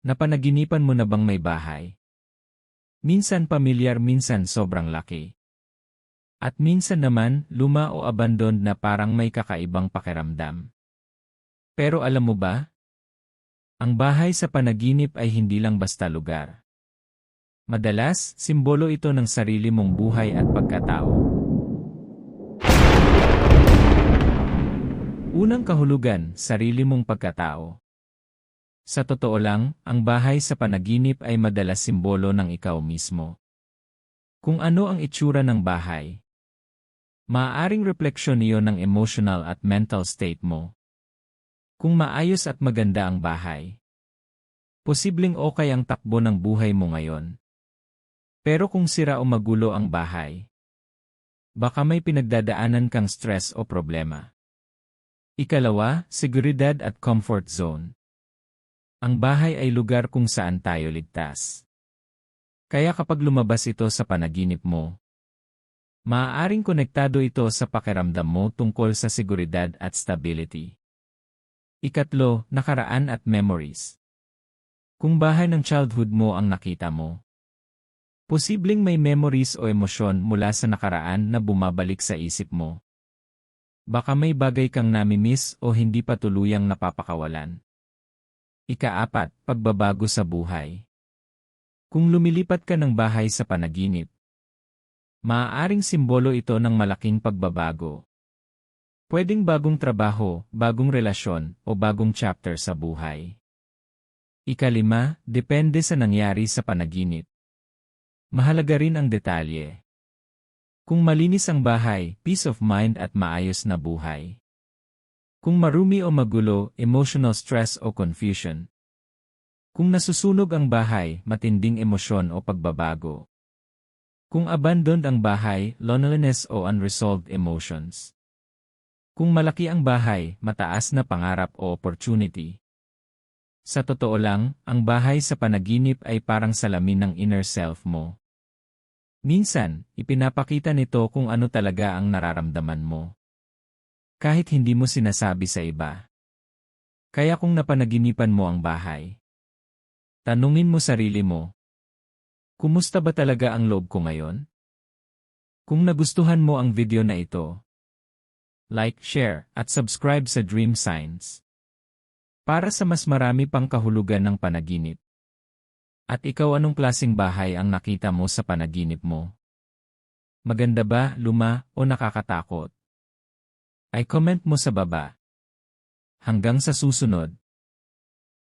Napanaginipan mo na bang may bahay? Minsan pamilyar, minsan sobrang laki. At minsan naman, luma o abandoned na parang may kakaibang pakiramdam. Pero alam mo ba? Ang bahay sa panaginip ay hindi lang basta lugar. Madalas, simbolo ito ng sarili mong buhay at pagkatao. Unang kahulugan, sarili mong pagkatao. Sa totoo lang, ang bahay sa panaginip ay madalas simbolo ng ikaw mismo. Kung ano ang itsura ng bahay, maaaring refleksyon iyon ng emotional at mental state mo. Kung maayos at maganda ang bahay, posibleng okay ang takbo ng buhay mo ngayon. Pero kung sira o magulo ang bahay, baka may pinagdadaanan kang stress o problema. Ikalawa, seguridad at comfort zone. Ang bahay ay lugar kung saan tayo ligtas. Kaya kapag lumabas ito sa panaginip mo, maaaring konektado ito sa pakiramdam mo tungkol sa seguridad at stability. Ikatlo, nakaraan at memories. Kung bahay ng childhood mo ang nakita mo, posibleng may memories o emosyon mula sa nakaraan na bumabalik sa isip mo. Baka may bagay kang namimiss o hindi pa tuluyang napapakawalan. Ika-4, pagbabago sa buhay. Kung lumilipat ka ng bahay sa panaginip, maaaring simbolo ito ng malaking pagbabago. Pwedeng bagong trabaho, bagong relasyon, o bagong chapter sa buhay. Ika-5, depende sa nangyari sa panaginip. Mahalaga rin ang detalye. Kung malinis ang bahay, peace of mind at maayos na buhay. Kung marumi o magulo, emotional stress o confusion. Kung nasusunog ang bahay, matinding emosyon o pagbabago. Kung abandoned ang bahay, loneliness o unresolved emotions. Kung malaki ang bahay, mataas na pangarap o opportunity. Sa totoo lang, ang bahay sa panaginip ay parang salamin ng inner self mo. Minsan, ipinapakita nito kung ano talaga ang nararamdaman mo. Kahit hindi mo sinasabi sa iba. Kaya kung napanaginipan mo ang bahay, tanungin mo sarili mo, kumusta ba talaga ang loob ko ngayon? Kung nagustuhan mo ang video na ito, like, share, at subscribe sa Dream Signs. Para sa mas marami pang kahulugan ng panaginip. At ikaw, anong klaseng bahay ang nakita mo sa panaginip mo? Maganda ba, luma, o nakakatakot? Ay comment mo sa baba. Hanggang sa susunod.